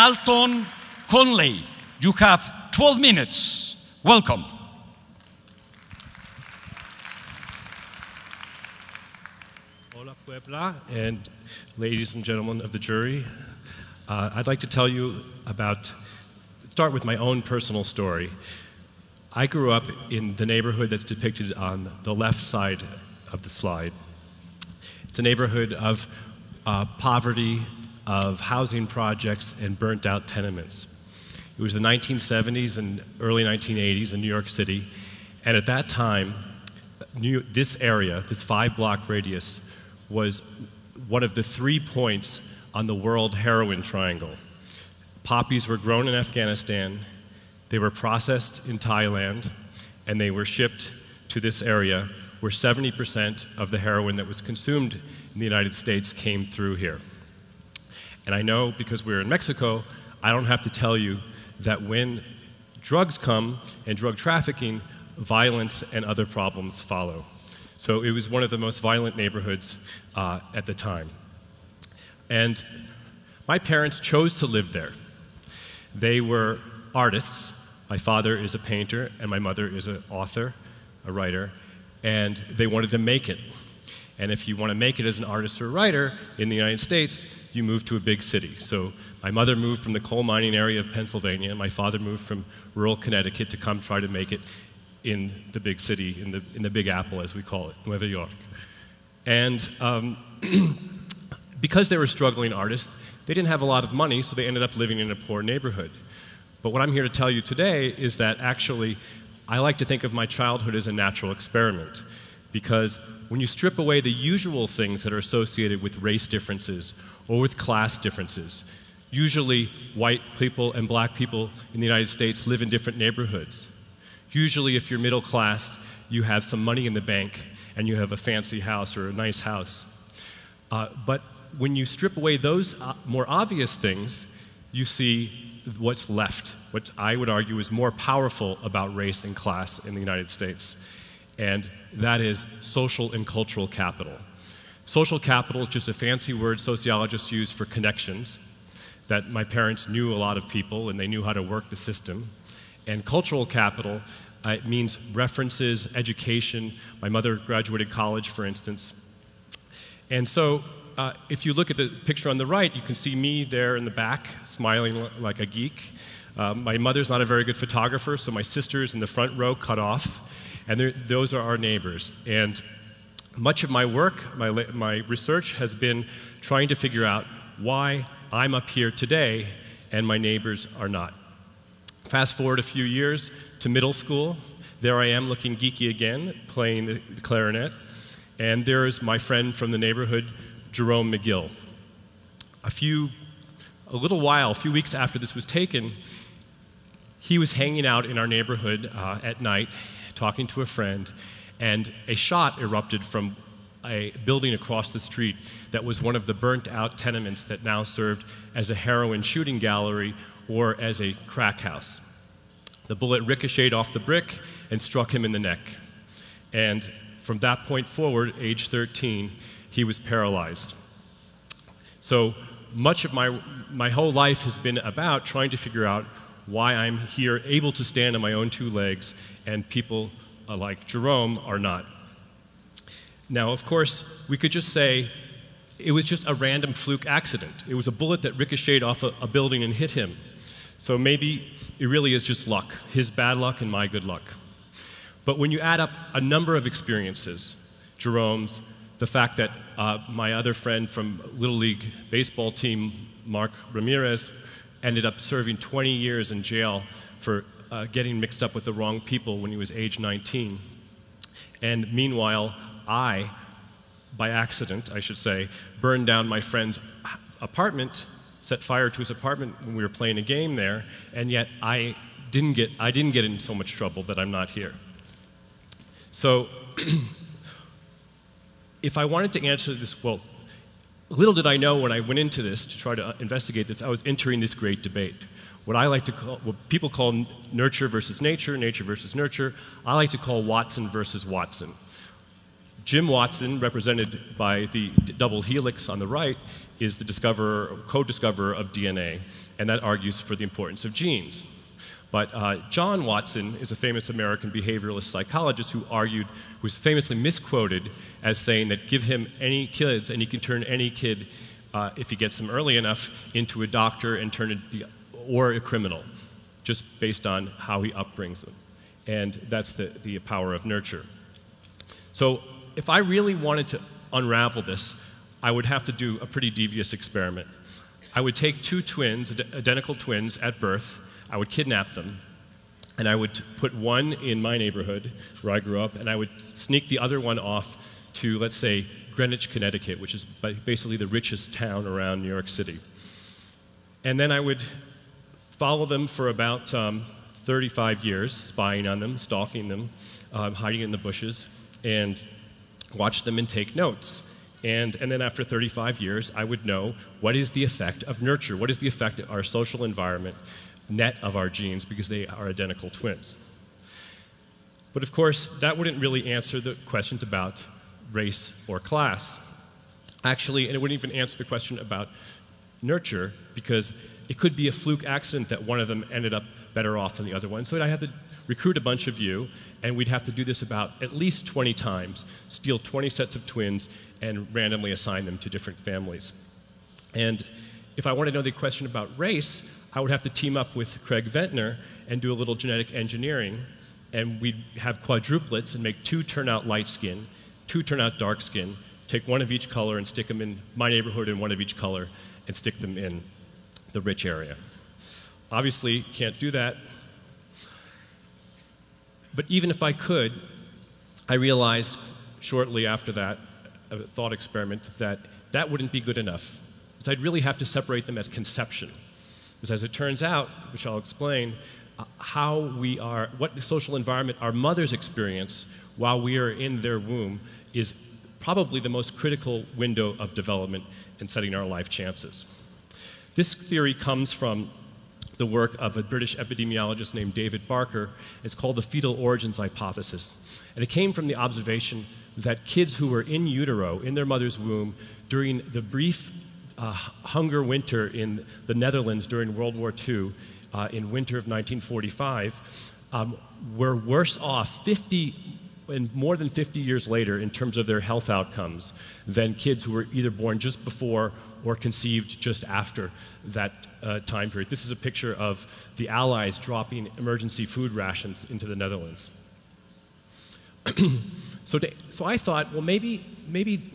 Dalton Conley. You have 12 minutes. Welcome. Hola, Puebla, and ladies and gentlemen of the jury. I'd like to tell you start with my own personal story. I grew up in the neighborhood that's depicted on the left side of the slide. It's a neighborhood of poverty, of housing projects, and burnt out tenements. It was the 1970s and early 1980s in New York City, and at that time, this area, this 5-block radius, was one of the 3 points on the world heroin triangle. Poppies were grown in Afghanistan, they were processed in Thailand, and they were shipped to this area where 70% of the heroin that was consumed in the United States came through here. And I know, because we're in Mexico, I don't have to tell you that when drugs come and drug trafficking, violence and other problems follow. So it was one of the most violent neighborhoods at the time. And my parents chose to live there. They were artists. My father is a painter, and my mother is an author, a writer, and they wanted to make it. And if you want to make it as an artist or a writer in the United States, you move to a big city. So my mother moved from the coal mining area of Pennsylvania, and my father moved from rural Connecticut to come try to make it in the big city, in the Big Apple, as we call it, Nueva York. And because they were struggling artists, they didn't have a lot of money, so they ended up living in a poor neighborhood. But what I'm here to tell you today is that actually, I like to think of my childhood as a natural experiment. Because when you strip away the usual things that are associated with race differences or with class differences, usually white people and black people in the United States live in different neighborhoods. Usually if you're middle class, you have some money in the bank and you have a fancy house or a nice house. But when you strip away those more obvious things, you see what's left, what I would argue is more powerful about race and class in the United States. And that is social and cultural capital. Social capital is just a fancy word sociologists use for connections, that my parents knew a lot of people and they knew how to work the system. And cultural capital, it means references, education. My mother graduated college, for instance. And so if you look at the picture on the right, you can see me there in the back, smiling like a geek. My mother's not a very good photographer, so my sister's in the front row cut off. And those are our neighbors. And much of my work, my research, has been trying to figure out why I'm up here today and my neighbors are not. Fast forward a few years to middle school. There I am looking geeky again, playing the clarinet. And there's my friend from the neighborhood, Jerome McGill. A few weeks after this was taken, he was hanging out in our neighborhood at night, talking to a friend, and a shot erupted from a building across the street that was one of the burnt-out tenements that now served as a heroin shooting gallery or as a crack house. The bullet ricocheted off the brick and struck him in the neck. And from that point forward, age 13, he was paralyzed. So much of my whole life has been about trying to figure out why I'm here able to stand on my own 2 legs and people like Jerome are not. Now, of course, we could just say it was just a random fluke accident. It was a bullet that ricocheted off a building and hit him. So maybe it really is just luck, his bad luck and my good luck. But when you add up a number of experiences, Jerome's, the fact that my other friend from Little League baseball team, Mark Ramirez, ended up serving 20 years in jail for getting mixed up with the wrong people when he was age 19. And meanwhile, I, by accident, I should say, burned down my friend's apartment, set fire to his apartment when we were playing a game there, and yet I didn't get in so much trouble that I'm not here. So if I wanted to answer this, well, little did I know when I went into this to try to investigate this, I was entering this great debate. What I like to call, what people call nurture versus nature, nature versus nurture, I like to call Watson versus Watson. Jim Watson, represented by the double helix on the right, is the co-discoverer of DNA, and that argues for the importance of genes. But John Watson is a famous American behavioralist psychologist who's famously misquoted as saying that give him any kids and he can turn any kid, if he gets them early enough, into a doctor and or a criminal, just based on how he upbrings them. And that's the power of nurture. So if I really wanted to unravel this, I would have to do a pretty devious experiment. I would take two twins, identical twins at birth, I would kidnap them, and I would put one in my neighborhood where I grew up, and I would sneak the other one off to, let's say, Greenwich, Connecticut, which is basically the richest town around New York City. And then I would follow them for about 35 years, spying on them, stalking them, hiding in the bushes, and watch them and take notes. And then after 35 years, I would know what is the effect of nurture, what is the effect of our social environment, net of our genes, because they are identical twins. But of course, that wouldn't really answer the questions about race or class. Actually, and it wouldn't even answer the question about nurture, because it could be a fluke accident that one of them ended up better off than the other one. So I'd have to recruit a bunch of you, and we'd have to do this about at least 20 times, steal 20 sets of twins, and randomly assign them to different families. And if I want to know the question about race, I would have to team up with Craig Ventnor and do a little genetic engineering, and we'd have quadruplets and make 2 turn out light skin, 2 turn out dark skin, take one of each color and stick them in my neighborhood and one of each color and stick them in the rich area. Obviously, can't do that. But even if I could, I realized shortly after that thought experiment that that wouldn't be good enough, because I'd really have to separate them at conception. Because as it turns out, which I'll explain, what the social environment our mothers experience while we are in their womb is probably the most critical window of development in setting our life chances. This theory comes from the work of a British epidemiologist named David Barker. It's called the fetal origins hypothesis. And it came from the observation that kids who were in utero, in their mother's womb, during the brief hunger winter in the Netherlands during World War II, in winter of 1945, were worse off more than 50 years later in terms of their health outcomes than kids who were either born just before or conceived just after that time period. This is a picture of the Allies dropping emergency food rations into the Netherlands. So I thought, well, maybe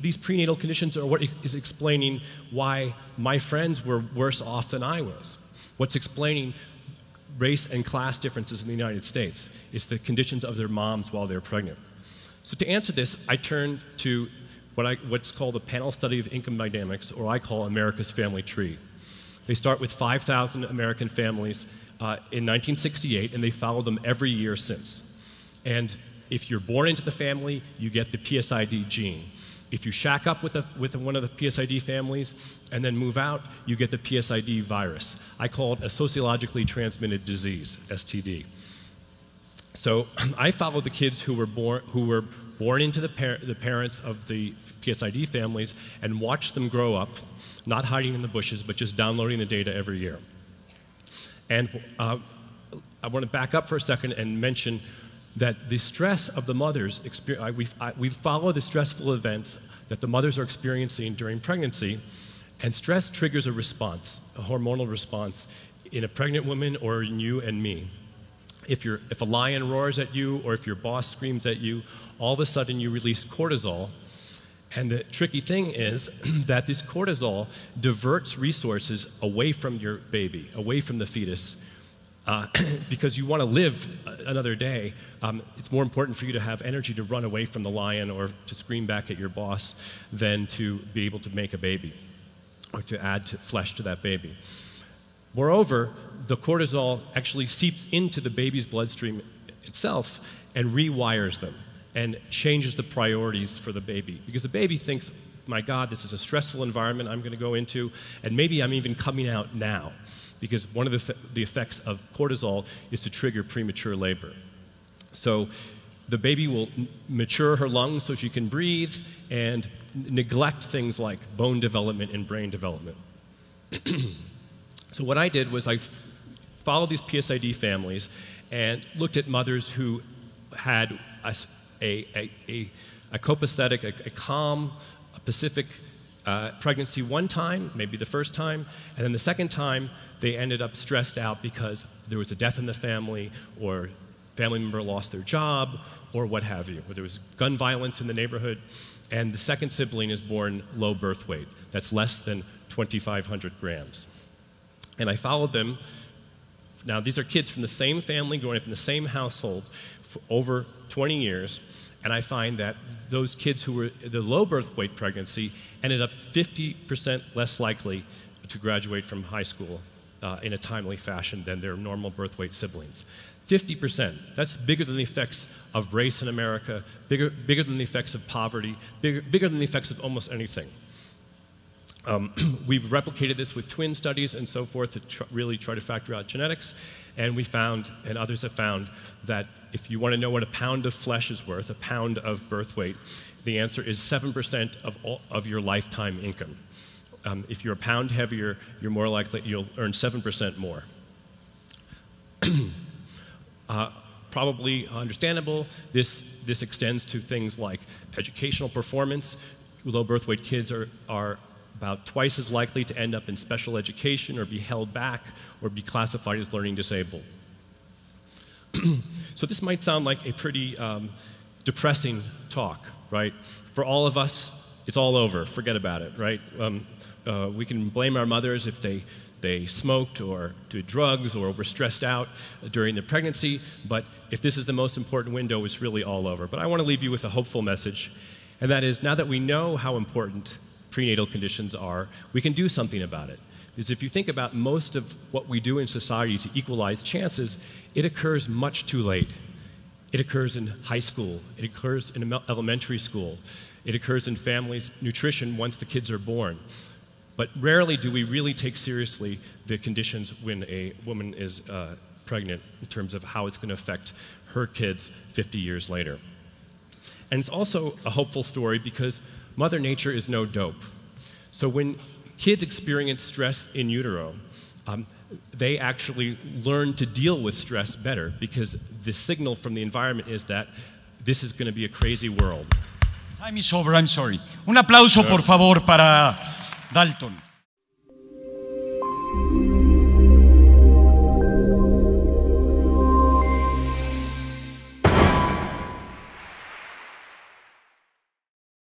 these prenatal conditions are what is explaining why my friends were worse off than I was. What's explaining race and class differences in the United States is the conditions of their moms while they're pregnant. So to answer this, I turned to what's called a panel study of income dynamics, or I call America's family tree. They start with 5,000 American families in 1968, and they followed them every year since. And if you're born into the family, you get the PSID gene. If you shack up with one of the PSID families and then move out, you get the PSID virus. I call it a sociologically transmitted disease, STD. So I followed the kids who were born into the parents of the PSID families and watched them grow up, not hiding in the bushes, but just downloading the data every year. And I want to back up for a second and mention that the stress of the mothers, we follow the stressful events that the mothers are experiencing during pregnancy, and stress triggers a response, a hormonal response, in a pregnant woman or in you and me. If a lion roars at you or if your boss screams at you, all of a sudden you release cortisol, and the tricky thing is that this cortisol diverts resources away from your baby, away from the fetus, because you want to live another day. It's more important for you to have energy to run away from the lion or to scream back at your boss than to be able to make a baby or to add flesh to that baby. Moreover, the cortisol actually seeps into the baby's bloodstream itself and rewires them and changes the priorities for the baby, because the baby thinks, my God, this is a stressful environment I'm going to go into, and maybe I'm even coming out now, because one of the effects of cortisol is to trigger premature labor. So the baby will mature her lungs so she can breathe and neglect things like bone development and brain development. So what I did was I followed these PSID families and looked at mothers who had a copacetic, a calm, a pacific pregnancy one time, maybe the first time, and then the second time they ended up stressed out because there was a death in the family, or family member lost their job, or what have you, or there was gun violence in the neighborhood, and the second sibling is born low birth weight. That's less than 2,500 grams. And I followed them. Now, these are kids from the same family, growing up in the same household for over 20 years, and I find that those kids who were the low birth weight pregnancy ended up 50% less likely to graduate from high school in a timely fashion than their normal birth weight siblings. 50%. That's bigger than the effects of race in America, bigger than the effects of poverty, bigger than the effects of almost anything. We've replicated this with twin studies and so forth to really try to factor out genetics, and we found, and others have found, that if you want to know what a pound of flesh is worth, a pound of birth weight, the answer is 7% of your lifetime income. If you're a pound heavier, you're more likely, you'll earn 7% more. Probably understandable, this extends to things like educational performance. Low birth weight kids are about twice as likely to end up in special education or be held back or be classified as learning disabled. So this might sound like a pretty depressing talk, right? For all of us, it's all over, forget about it, right? We can blame our mothers if they smoked or did drugs or were stressed out during their pregnancy, but if this is the most important window, it's really all over. But I want to leave you with a hopeful message, and that is, now that we know how important prenatal conditions are, we can do something about it. Because if you think about most of what we do in society to equalize chances, it occurs much too late. It occurs in high school, it occurs in elementary school, it occurs in families' nutrition once the kids are born. But rarely do we really take seriously the conditions when a woman is pregnant in terms of how it's going to affect her kids 50 years later. And it's also a hopeful story because Mother Nature is no dope. So when kids experience stress in utero, they actually learn to deal with stress better because the signal from the environment is that this is going to be a crazy world. Time is over, I'm sorry. Un aplauso, por favor, para Dalton.